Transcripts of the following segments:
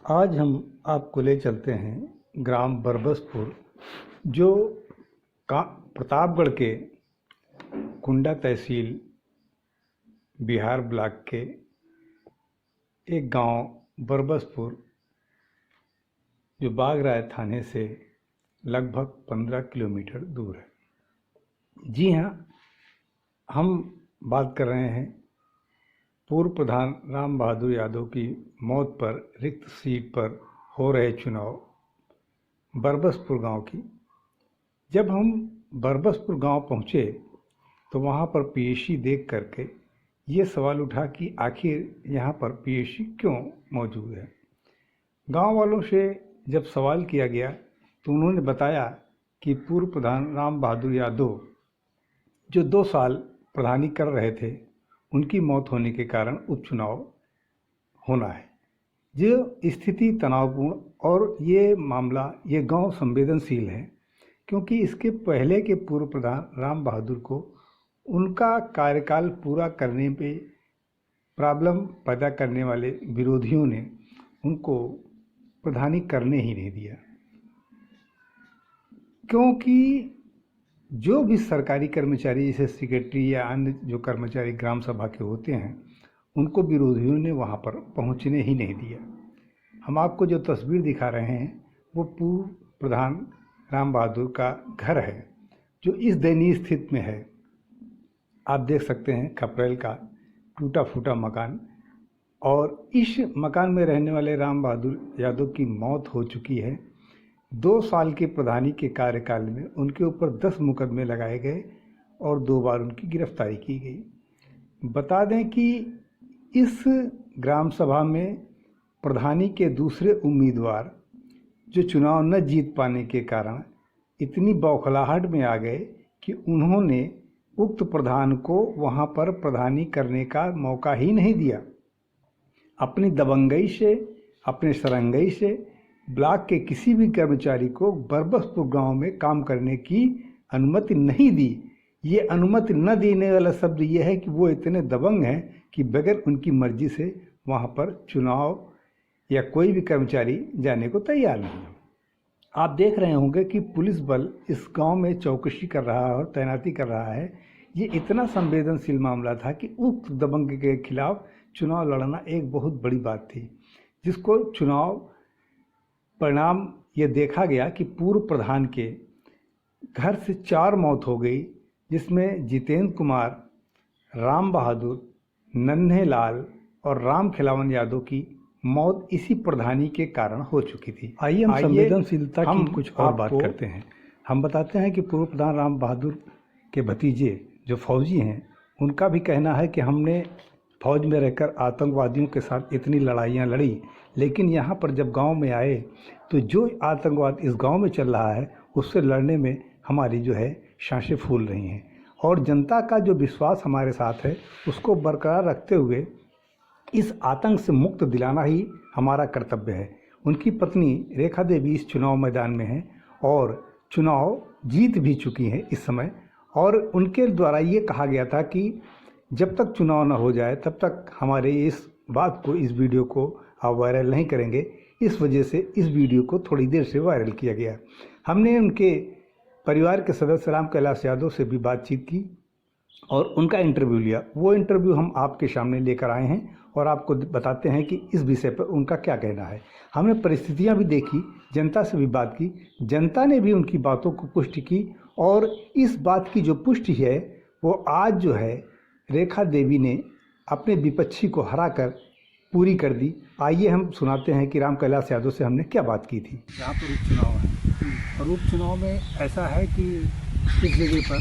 आज हम आपको ले चलते हैं ग्राम बरबसपुर, जो प्रतापगढ़ के कुंडा तहसील बिहार ब्लॉक के एक गांव बरबसपुर, जो बागराय थाने से लगभग 15 किलोमीटर दूर है। जी हाँ, हम बात कर रहे हैं पूर्व प्रधान राम बहादुर यादव की मौत पर रिक्त सीट पर हो रहे चुनाव बरबसपुर गांव की। जब हम बरबसपुर गांव पहुंचे तो वहां पर पीएसी देख करके ये सवाल उठा कि आखिर यहाँ पर पीएसी क्यों मौजूद है। गांव वालों से जब सवाल किया गया तो उन्होंने बताया कि पूर्व प्रधान राम बहादुर यादव जो 2 साल प्रधानी कर रहे थे, उनकी मौत होने के कारण उपचुनाव होना है। जो स्थिति तनावपूर्ण और ये मामला, ये गांव संवेदनशील है, क्योंकि इसके पहले के पूर्व प्रधान राम बहादुर को उनका कार्यकाल पूरा करने पे प्रॉब्लम पैदा करने वाले विरोधियों ने उनको प्रधानी करने ही नहीं दिया, क्योंकि जो भी सरकारी कर्मचारी जैसे सेक्रेटरी या अन्य जो कर्मचारी ग्राम सभा के होते हैं, उनको विरोधियों ने वहाँ पर पहुँचने ही नहीं दिया। हम आपको जो तस्वीर दिखा रहे हैं वो पूर्व प्रधान राम बहादुर का घर है, जो इस दयनीय स्थिति में है। आप देख सकते हैं खपरेल का टूटा फूटा मकान, और इस मकान में रहने वाले राम बहादुर यादव की मौत हो चुकी है। 2 साल के प्रधानी के कार्यकाल में उनके ऊपर 10 मुकदमे लगाए गए और 2 बार उनकी गिरफ्तारी की गई। बता दें कि इस ग्राम सभा में प्रधानी के दूसरे उम्मीदवार जो चुनाव न जीत पाने के कारण इतनी बौखलाहट में आ गए कि उन्होंने उक्त प्रधान को वहां पर प्रधानी करने का मौका ही नहीं दिया। अपनी दबंगई से, अपने सरंगई से ब्लॉक के किसी भी कर्मचारी को बरबसपुर गांव में काम करने की अनुमति नहीं दी। ये अनुमति न देने वाला शब्द ये है कि वो इतने दबंग हैं कि बगैर उनकी मर्जी से वहां पर चुनाव या कोई भी कर्मचारी जाने को तैयार नहीं है। आप देख रहे होंगे कि पुलिस बल इस गांव में चौकसी कर रहा है और तैनाती कर रहा है। ये इतना संवेदनशील मामला था कि उक्त दबंग के खिलाफ चुनाव लड़ना एक बहुत बड़ी बात थी, जिसको चुनाव परिणाम ये देखा गया कि पूर्व प्रधान के घर से 4 मौत हो गई, जिसमें जितेंद्र कुमार, राम बहादुर, नन्हे लाल और राम खिलावन यादव की मौत इसी प्रधानी के कारण हो चुकी थी। आइए हम संवेदनशीलता की कुछ और बात करते हैं। हम बताते हैं कि पूर्व प्रधान राम बहादुर के भतीजे जो फौजी हैं, उनका भी कहना है कि हमने फौज में रहकर आतंकवादियों के साथ इतनी लड़ाइयाँ लड़ी, लेकिन यहाँ पर जब गांव में आए तो जो आतंकवाद इस गांव में चल रहा है उससे लड़ने में हमारी जो है सांसें फूल रही हैं, और जनता का जो विश्वास हमारे साथ है उसको बरकरार रखते हुए इस आतंक से मुक्त दिलाना ही हमारा कर्तव्य है। उनकी पत्नी रेखा देवी इस चुनाव मैदान में हैं और चुनाव जीत भी चुकी हैं इस समय, और उनके द्वारा ये कहा गया था कि जब तक चुनाव न हो जाए तब तक हमारे इस बात को, इस वीडियो को आप वायरल नहीं करेंगे। इस वजह से इस वीडियो को थोड़ी देर से वायरल किया गया। हमने उनके परिवार के सदस्य राम कैलाश यादव से भी बातचीत की और उनका इंटरव्यू लिया। वो इंटरव्यू हम आपके सामने लेकर आए हैं और आपको बताते हैं कि इस विषय पर उनका क्या कहना है। हमने परिस्थितियां भी देखी, जनता से भी बात की, जनता ने भी उनकी बातों को पुष्टि की, और इस बात की जो पुष्टि है वो आज जो है रेखा देवी ने अपने विपक्षी को हराकर पूरी कर दी। आइए हम सुनाते हैं कि राम कैलाश यादव से हमने क्या बात की थी। यहाँ पर उपचुनाव है और उपचुनाव में ऐसा है कि इस जगह पर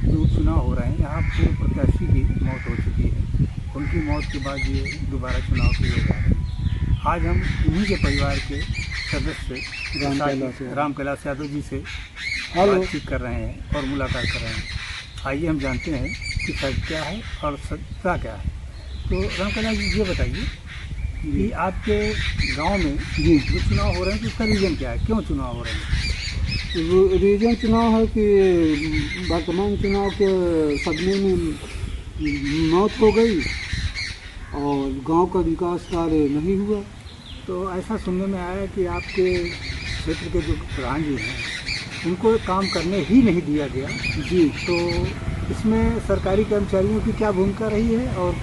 जो उपचुनाव हो रहे हैं, यहाँ पूर्व प्रत्याशी की मौत हो चुकी है। उनकी मौत के बाद ये दोबारा चुनाव किए जा रहे हैं। आज हम इन्हीं के परिवार के सदस्य राम कैलाश यादव जी से बातचीत कर रहे हैं और मुलाकात कर रहे हैं। आइए हम जानते हैं कि सच क्या है और सत्ता क्या है। तो राम कैलाश जी, ये बताइए कि आपके गांव में जो चुनाव हो रहे हैं तो उसका रीज़न क्या है, क्यों चुनाव हो रहे हैं? रीजन चुनाव है कि वर्तमान चुनाव के सदमे में मौत हो गई और गांव का विकास कार्य नहीं हुआ, तो ऐसा सुनने में आया कि आपके क्षेत्र के जो प्रधान जी हैं उनको काम करने ही नहीं दिया गया। जी। तो इसमें सरकारी कर्मचारियों की क्या भूमिका रही है और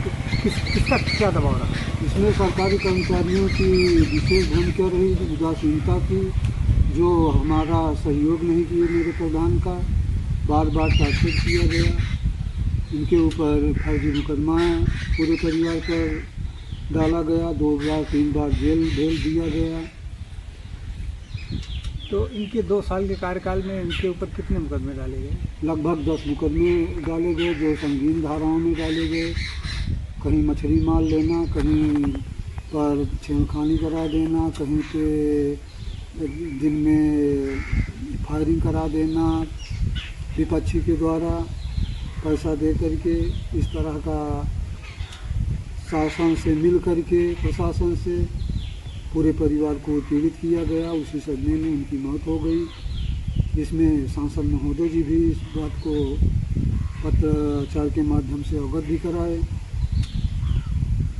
किसका क्या दबाव रहा? इसमें सरकारी कर्मचारियों की विशेष भूमिका रही, उदासीनता की, जो हमारा सहयोग नहीं किए मेरे प्रधान का, बार बार टार्गेट किया गया, इनके ऊपर फर्जी मुकदमा पूरे परिवार पर डाला गया, 2 बार 3 बार जेल भेज दिया गया। तो इनके 2 साल के कार्यकाल में इनके ऊपर कितने मुकदमे डाले गए? लगभग 10 मुकदमे डाले गए, जो संगीन धाराओं में डाले गए। कहीं मछली मार लेना, कहीं पर छेड़खानी करा देना, कहीं पे दिन में फायरिंग करा देना विपक्षी के द्वारा पैसा दे करके, इस तरह का शासन से मिल करके प्रशासन से पूरे परिवार को पीड़ित किया गया। उसी सदमे में उनकी मौत हो गई, जिसमें सांसद महोदय जी भी इस बात को पत्राचार के माध्यम से अवगत भी कराए।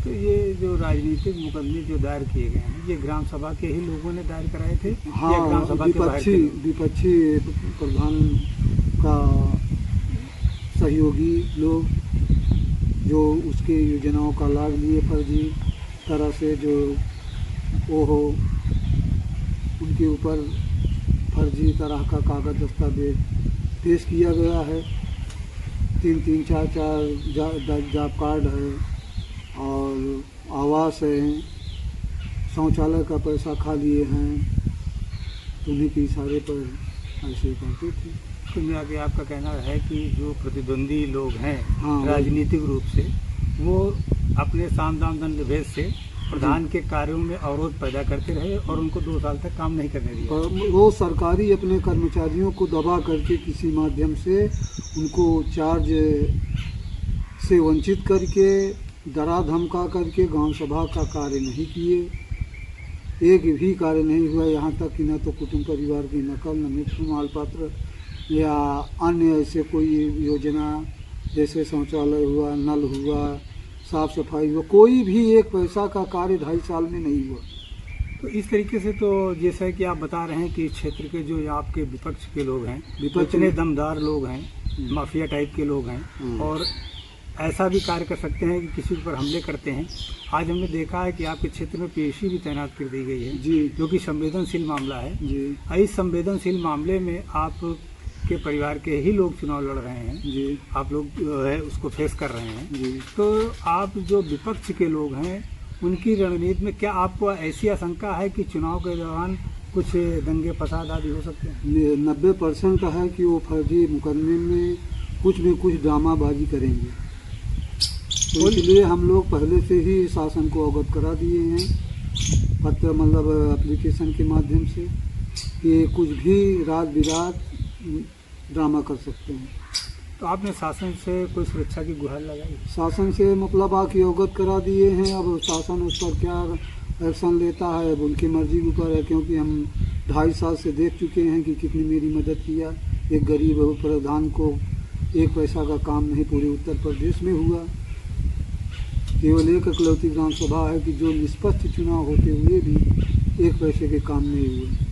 तो ये जो राजनीतिक मुकदमे जो दायर किए गए हैं, ये ग्राम सभा के ही लोगों ने दायर कराए थे? हाँ, या ग्राम सभा के बाहर के लोग? विपक्षी प्रधान का सहयोगी लोग, जो उसके योजनाओं का लाभ लिए फर्जी तरह से, जो वो हो, उनके ऊपर फर्जी तरह का कागज दस्तावेज पेश किया गया है। 3-3, 4-4 जॉब कार्ड है और आवास है, शौचालय का पैसा खा लिए हैं, तो उन्हीं के इशारे पर ऐसे करते थे। कुल मिला के आपका कहना है कि जो प्रतिद्वंदी लोग हैं, हाँ, राजनीतिक रूप से, वो अपने साम दाम दंड भेद से प्रधान के कार्यों में अवरोध पैदा करते रहे और उनको 2 साल तक काम नहीं करने दिया। वो सरकारी अपने कर्मचारियों को दबा करके किसी माध्यम से उनको चार्ज से वंचित करके, डरा धमका करके गांव सभा का कार्य नहीं किए। एक भी कार्य नहीं हुआ, यहाँ तक कि न तो कुटुंब परिवार की नकल, न मृत्यु प्रमाण पत्र या अन्य ऐसे कोई योजना, जैसे शौचालय हुआ, नल हुआ, साफ सफाई हुआ, कोई भी एक पैसा का कार्य 2.5 साल में नहीं हुआ। तो इस तरीके से तो जैसा कि आप बता रहे हैं कि क्षेत्र के जो आपके विपक्ष के लोग हैं, इतने दमदार लोग हैं, माफिया टाइप के लोग हैं, और ऐसा भी कार्य कर सकते हैं कि किसी पर हमले करते हैं। आज हमने देखा है कि आपके क्षेत्र में पीएसी भी तैनात कर दी गई है जी, जो कि संवेदनशील मामला है जी। इस संवेदनशील मामले में आप के परिवार के ही लोग चुनाव लड़ रहे हैं जी, आप लोग जो है उसको फेस कर रहे हैं जी। तो आप जो विपक्ष के लोग हैं उनकी रणनीति में क्या आपको ऐसी आशंका है कि चुनाव के दौरान कुछ दंगे फसाद आदि हो सकते हैं? 90% है कि वो फर्जी मुकदमे में कुछ भी कुछ ड्रामाबाजी करेंगे, तो इसलिए हम लोग पहले से ही शासन को अवगत करा दिए हैं, पत्र मतलब एप्लीकेशन के माध्यम से, कि कुछ भी रात बिरात ड्रामा कर सकते हैं। तो आपने शासन से कोई सुरक्षा की गुहार लगाई? शासन से मतलब आके अवगत करा दिए हैं, अब शासन उस पर क्या एक्शन लेता है अब उनकी मर्जी के ऊपर है, क्योंकि हम 2.5 साल से देख चुके हैं कि कितनी मेरी मदद किया। एक गरीब प्रधान को 1 पैसा का काम नहीं पूरे उत्तर प्रदेश में हुआ। केवल एक इकलौती ग्राम सभा है कि जो निष्पक्ष चुनाव होते हुए भी 1 पैसे के काम नहीं हुए।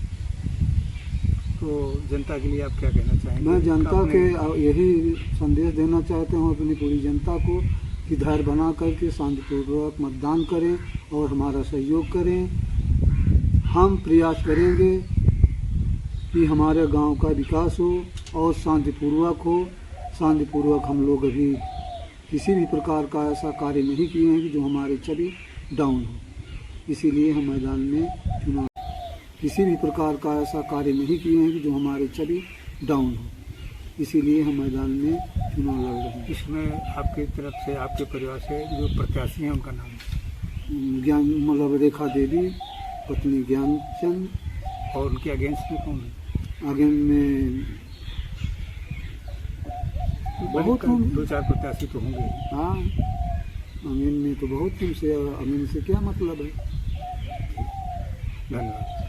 तो जनता के लिए आप क्या कहना चाहेंगे? मैं जनता के यही संदेश देना चाहता हूँ अपनी पूरी जनता को कि धैर्य बना करके शांतिपूर्वक मतदान करें और हमारा सहयोग करें। हम प्रयास करेंगे कि हमारे गांव का विकास हो और शांतिपूर्वक हो। शांतिपूर्वक हम लोग अभी किसी भी प्रकार का ऐसा कार्य नहीं किए हैं कि जो हमारी छवि डाउन हो, इसीलिए हम मैदान में चुनाव किसी भी प्रकार का ऐसा कार्य नहीं किए हैं कि जो हमारी छवि डाउन हो, इसीलिए हम मैदान में चुनाव लड़ रहे हैं। इसमें आपकी तरफ से आपके परिवार से जो प्रत्याशी हैं उनका नाम? ज्ञान मतलब रेखा देवी, पत्नी ज्ञानचंद। और उनके अगेंस्ट में कौन है? अगेंस्ट में बहुत हम 2-4 प्रत्याशी तो होंगे। हाँ, अमीन में तो बहुत हमसे, अमीन से क्या मतलब है। धन्यवाद।